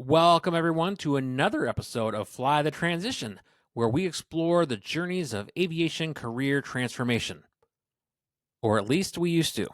Welcome, everyone, to another episode of Fly the Transition, where we explore the journeys of aviation career transformation. Or at least we used to.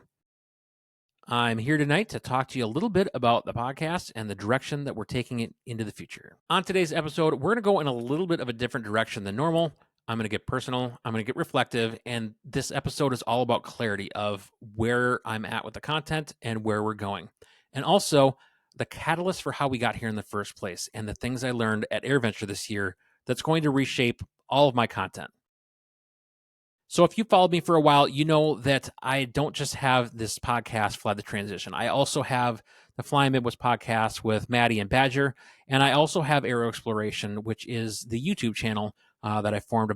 I'm here tonight to talk to you a little bit about the podcast and the direction that we're taking it into the future. On today's episode, we're going to go in a little bit of a different direction than normal. I'm going to get personal, I'm going to get reflective, and this episode is all about clarity of where I'm at with the content and where we're going. And also, the catalyst for how we got here in the first place and the things I learned at Airventure this year that's going to reshape all of my content. So if you followed me for a while, you know that I don't just have this podcast, Fly the Transition. I also have the Flying Midwest podcast with Maddie and Badger, and I also have AeroExploration, which is the YouTube channel that I formed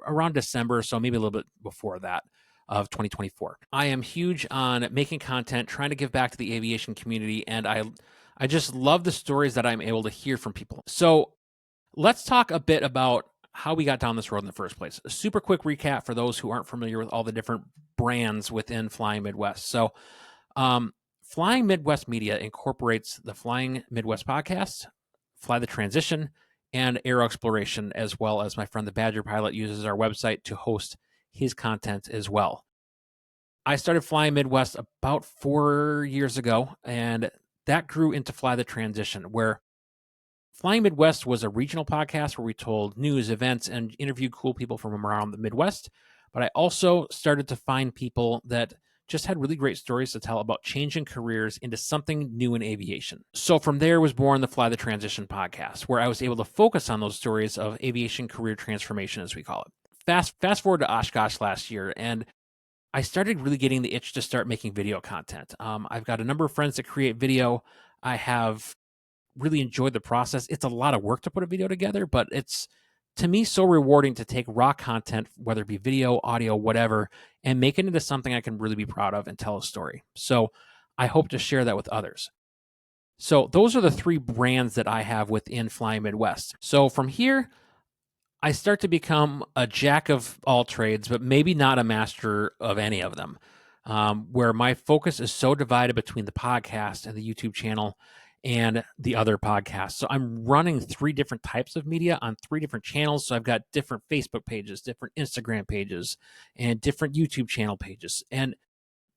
around December, so maybe a little bit before that of 2024. I am huge on making content, trying to give back to the aviation community, and I just love the stories that I'm able to hear from people. So let's talk a bit about how we got down this road in the first place. A super quick recap for those who aren't familiar with all the different brands within Flying Midwest. So, Flying Midwest Media incorporates the Flying Midwest podcast, Fly the Transition, and AeroExploration, as well as my friend the Badger Pilot uses our website to host his content as well. I started Flying Midwest about 4 years ago, and that grew into Fly the Transition, where Flying Midwest was a regional podcast where we told news, events, and interviewed cool people from around the Midwest. But I also started to find people that just had really great stories to tell about changing careers into something new in aviation. So from there was born the Fly the Transition podcast, where I was able to focus on those stories of aviation career transformation, as we call it. Fast forward to Oshkosh last year, and I started really getting the itch to start making video content. I've got a number of friends that create video. I have really enjoyed the process. It's a lot of work to put a video together, but it's, to me, so rewarding to take raw content, whether it be video, audio, whatever, and make it into something I can really be proud of and tell a story. So I hope to share that with others. So those are the three brands that I have within Flying Midwest. So from here, I start to become a jack of all trades, but maybe not a master of any of them, where my focus is so divided between the podcast and the YouTube channel and the other podcasts. So I'm running three different types of media on three different channels. So I've got different Facebook pages, different Instagram pages, and different YouTube channel pages. And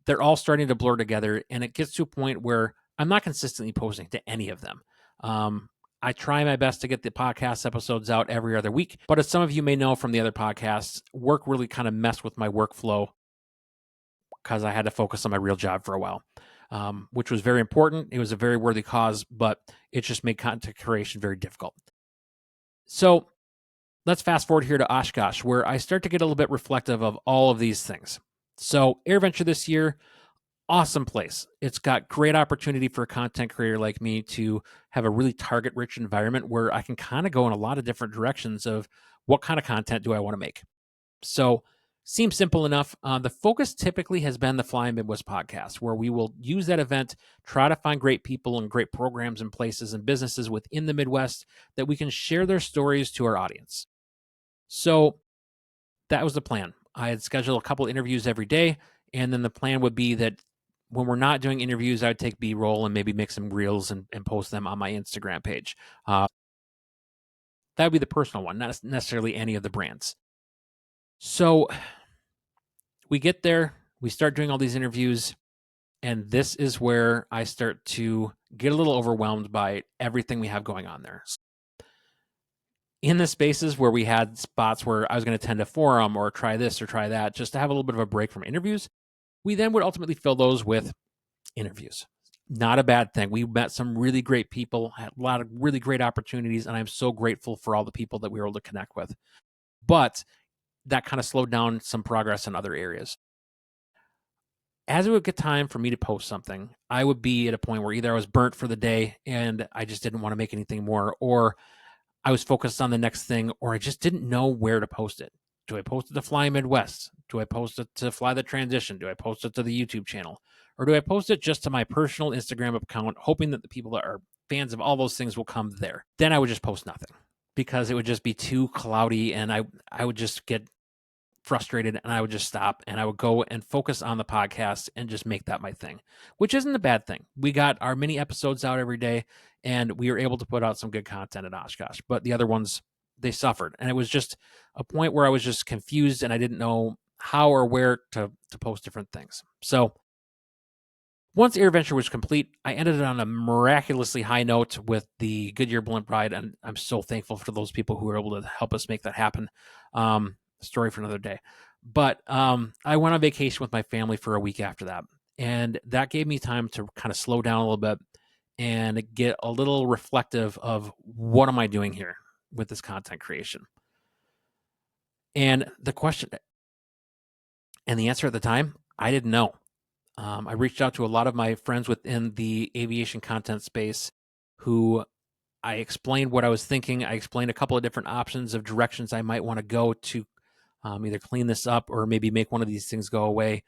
they're all starting to blur together. And it gets to a point where I'm not consistently posting to any of them. I try my best to get the podcast episodes out every other week. But as some of you may know from the other podcasts, work really kind of messed with my workflow because I had to focus on my real job for a while. Which was very important. It was a very worthy cause, but it just made content creation very difficult. So let's fast forward here to Oshkosh, where I start to get a little bit reflective of all of these things. So Airventure this year, awesome place. It's got great opportunity for a content creator like me to have a really target-rich environment where I can kind of go in a lot of different directions of what kind of content do I want to make. So seems simple enough. The focus typically has been the Flying Midwest podcast, where we will use that event, try to find great people and great programs and places and businesses within the Midwest that we can share their stories to our audience. So that was the plan. I had scheduled a couple interviews every day, and then the plan would be that when we're not doing interviews, I would take B-roll and maybe make some reels and post them on my Instagram page. That would be the personal one, not necessarily any of the brands. So we get there, we start doing all these interviews, and this is where I start to get a little overwhelmed by everything we have going on there. In the spaces where we had spots where I was going to attend a forum or try this or try that, just to have a little bit of a break from interviews, we then would ultimately fill those with interviews. Not a bad thing. We met some really great people, had a lot of really great opportunities, and I'm so grateful for all the people that we were able to connect with. But that kind of slowed down some progress in other areas. As it would get time for me to post something, I would be at a point where either I was burnt for the day and I just didn't want to make anything more, or I was focused on the next thing, or I just didn't know where to post it. Do I post it to Fly Midwest? Do I post it to Fly the Transition? Do I post it to the YouTube channel? Or do I post it just to my personal Instagram account, hoping that the people that are fans of all those things will come there? Then I would just post nothing because it would just be too cloudy, and I would just get frustrated, and I would just stop and I would go and focus on the podcast and just make that my thing, which isn't a bad thing. We got our mini episodes out every day, and we were able to put out some good content at Oshkosh. But the other ones, they suffered, and it was just a point where I was just confused and I didn't know how or where to post different things. So once Airventure was complete, I ended it on a miraculously high note with the Goodyear blimp ride, and I'm so thankful for those people who were able to help us make that happen. Story for another day. But I went on vacation with my family for a week after that, and that gave me time to kind of slow down a little bit and get a little reflective of what am I doing here with this content creation. And the question and the answer at the time, I didn't know. I reached out to a lot of my friends within the aviation content space who I explained what I was thinking. I explained a couple of different options of directions I might want to go to either clean this up or maybe make one of these things go away.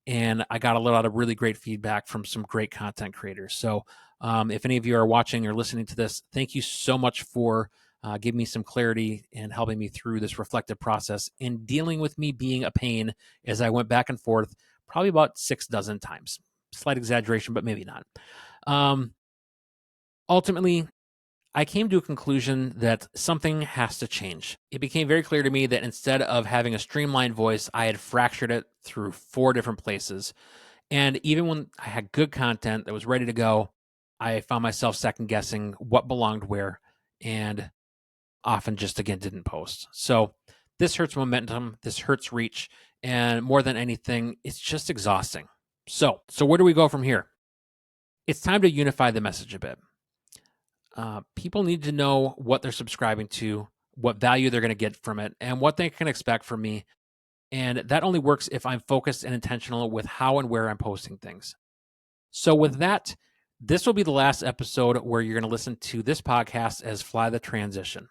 And I got a lot of really great feedback from some great content creators. So if any of you are watching or listening to this, thank you so much for giving me some clarity and helping me through this reflective process and dealing with me being a pain as I went back and forth probably about 6 dozen times. Slight exaggeration, but maybe not. Ultimately, I came to a conclusion that something has to change. It became very clear to me that instead of having a streamlined voice, I had fractured it through 4 different places. And even when I had good content that was ready to go, I found myself second guessing what belonged where and often just again didn't post. So this hurts momentum, this hurts reach, and more than anything, it's just exhausting. So where do we go from here? It's time to unify the message a bit. People need to know what they're subscribing to, what value they're going to get from it, and what they can expect from me. And that only works if I'm focused and intentional with how and where I'm posting things. So, with that, this will be the last episode where you're going to listen to this podcast as Fly the Transition.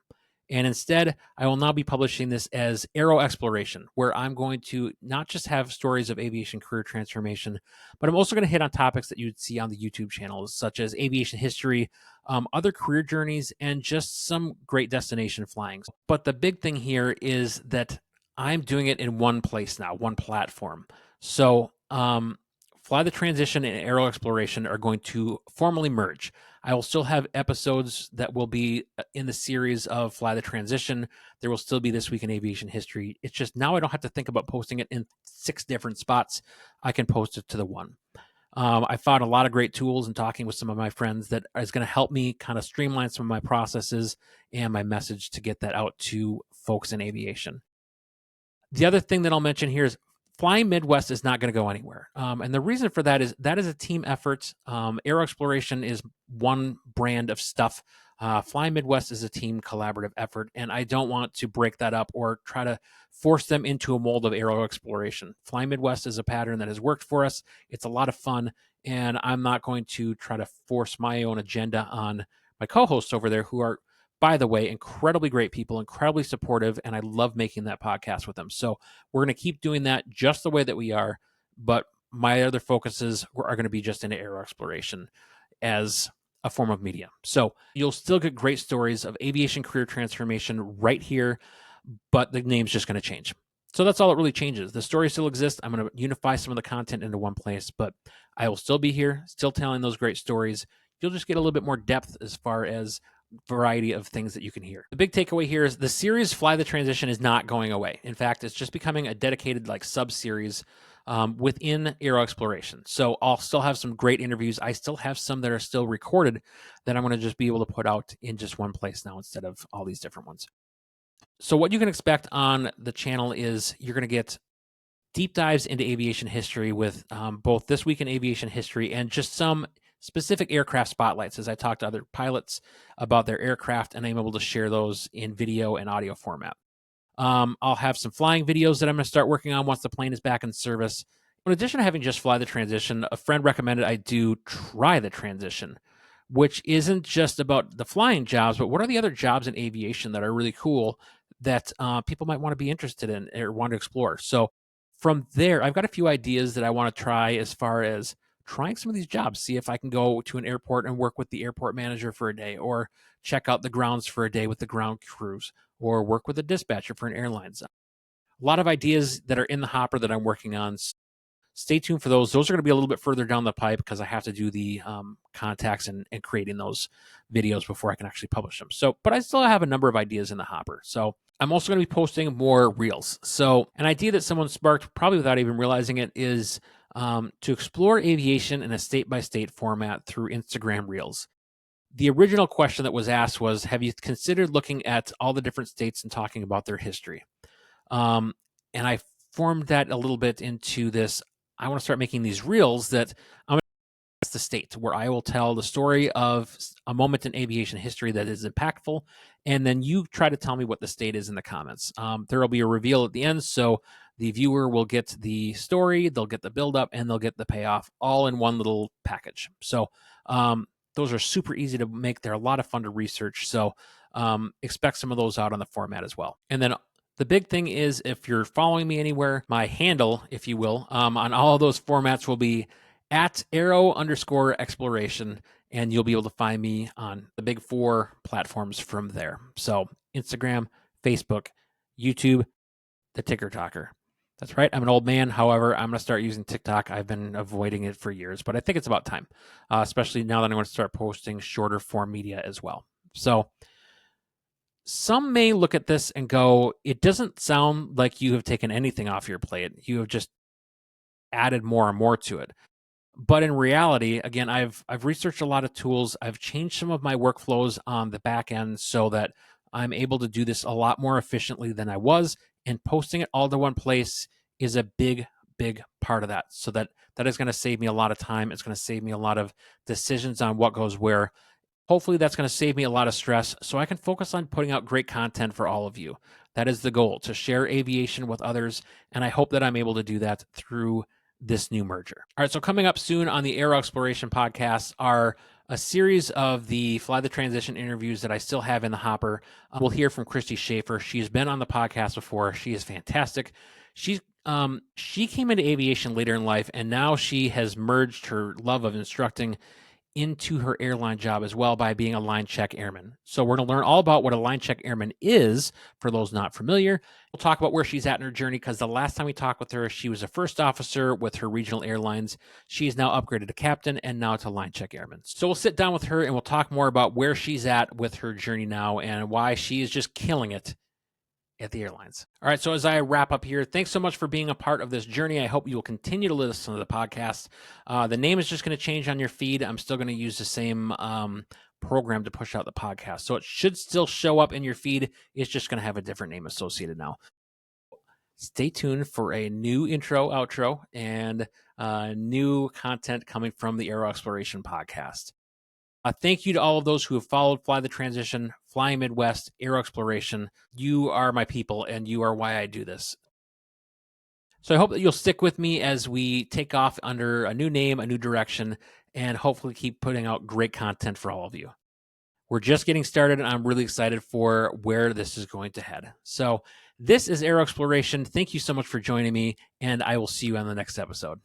And instead, I will now be publishing this as AeroExploration, where I'm going to not just have stories of aviation career transformation, but I'm also going to hit on topics that you'd see on the YouTube channels, such as aviation history, other career journeys, and just some great destination flying. But the big thing here is that I'm doing it in one place now, one platform. So, Fly the Transition and AeroExploration are going to formally merge. I will still have episodes that will be in the series of Fly the Transition. There will still be This Week in Aviation History. It's just now I don't have to think about posting it in 6 different spots. I can post it to the one. I found a lot of great tools and talking with some of my friends that is going to help me kind of streamline some of my processes and my message to get that out to folks in aviation. The other thing that I'll mention here is Flying Midwest is not going to go anywhere. And the reason for that is a team effort. AeroExploration is one brand of stuff. Flying Midwest is a team collaborative effort, and I don't want to break that up or try to force them into a mold of AeroExploration. Flying Midwest is a pattern that has worked for us. It's a lot of fun, and I'm not going to try to force my own agenda on my co-hosts over there who are, by the way, incredibly great people, incredibly supportive, and I love making that podcast with them. So we're going to keep doing that just the way that we are, but my other focuses are going to be just into AeroExploration as a form of media. So you'll still get great stories of aviation career transformation right here, but the name's just going to change. So that's all that really changes. The story still exists. I'm going to unify some of the content into one place, but I will still be here, still telling those great stories. You'll just get a little bit more depth as far as variety of things that you can hear. The big takeaway here is the series Fly the Transition is not going away. In fact, it's just becoming a dedicated like sub-series within AeroExploration. So I'll still have some great interviews. I still have some that are still recorded that I'm going to just be able to put out in just one place now instead of all these different ones. So what you can expect on the channel is you're going to get deep dives into aviation history with both This Week in Aviation History and just some specific aircraft spotlights as I talk to other pilots about their aircraft, and I'm able to share those in video and audio format. I'll have some flying videos that I'm going to start working on once the plane is back in service. In addition to having just Fly the Transition, a friend recommended I do Try the Transition, which isn't just about the flying jobs, but what are the other jobs in aviation that are really cool that people might want to be interested in or want to explore. So from there, I've got a few ideas that I want to try as far as trying some of these jobs, see if I can go to an airport and work with the airport manager for a day, or check out the grounds for a day with the ground crews, or work with a dispatcher for an airline. A lot of ideas that are in the hopper that I'm working on. stay tuned for those. Those are going to be a little bit further down the pipe because I have to do the contacts and creating those videos before I can actually publish them. So, but I still have a number of ideas in the hopper. So I'm also going to be posting more reels. So an idea that someone sparked, probably without even realizing it, is to explore aviation in a state-by-state format through Instagram Reels. The original question that was asked was, have you considered looking at all the different states and talking about their history? Um, and I formed that a little bit into this. I want to start making these reels that I'm the state where I will tell the story of a moment in aviation history that is impactful. And then you try to tell me what the state is in the comments. There will be a reveal at the end. So the viewer will get the story, they'll get the buildup, and they'll get the payoff all in one little package. So those are super easy to make. They're a lot of fun to research. So expect some of those out on the format as well. And then the big thing is, if you're following me anywhere, my handle, if you will, on all of those formats will be at @aero_exploration, and you'll be able to find me on the big 4 platforms from there. So Instagram, Facebook, YouTube, the Ticker Talker. That's right. I'm an old man. However, I'm going to start using TikTok. I've been avoiding it for years, but I think it's about time, especially now that I'm going to start posting shorter form media as well. So some may look at this and go, it doesn't sound like you have taken anything off your plate. You have just added more and more to it. But in reality, again, I've researched a lot of tools. I've changed some of my workflows on the back end so that I'm able to do this a lot more efficiently than I was. And posting it all to one place is a big, big part of that. So that is going to save me a lot of time. It's going to save me a lot of decisions on what goes where. Hopefully that's going to save me a lot of stress so I can focus on putting out great content for all of you. That is the goal, to share aviation with others. And I hope that I'm able to do that through this new merger. All right, so coming up soon on the AeroExploration podcast are a series of the Fly the Transition interviews that I still have in the hopper. We'll hear from Christy Schaefer. She's been on the podcast before. She is fantastic. She came into aviation later in life, and now she has merged her love of instructing into her airline job as well by being a line check airman. So we're going to learn all about what a line check airman is for those not familiar. We'll talk about where she's at in her journey, because the last time we talked with her, she was a first officer with her regional airlines. She is now upgraded to captain and now to line check airman. So we'll sit down with her and we'll talk more about where she's at with her journey now and why she is just killing it at the airlines. All right, so as I wrap up here, thanks so much for being a part of this journey. I hope you will continue to listen to the podcast. The name is just going to change on your feed. I'm still going to use the same program to push out the podcast. So it should still show up in your feed. It's just going to have a different name associated now. Stay tuned for a new intro, outro, and new content coming from the AeroExploration podcast. Thank you to all of those who have followed Fly the Transition, Flying Midwest, AeroExploration. You are my people, and you are why I do this. So I hope that you'll stick with me as we take off under a new name, a new direction, and hopefully keep putting out great content for all of you. We're just getting started, and I'm really excited for where this is going to head. So this is AeroExploration. Thank you so much for joining me, and I will see you on the next episode.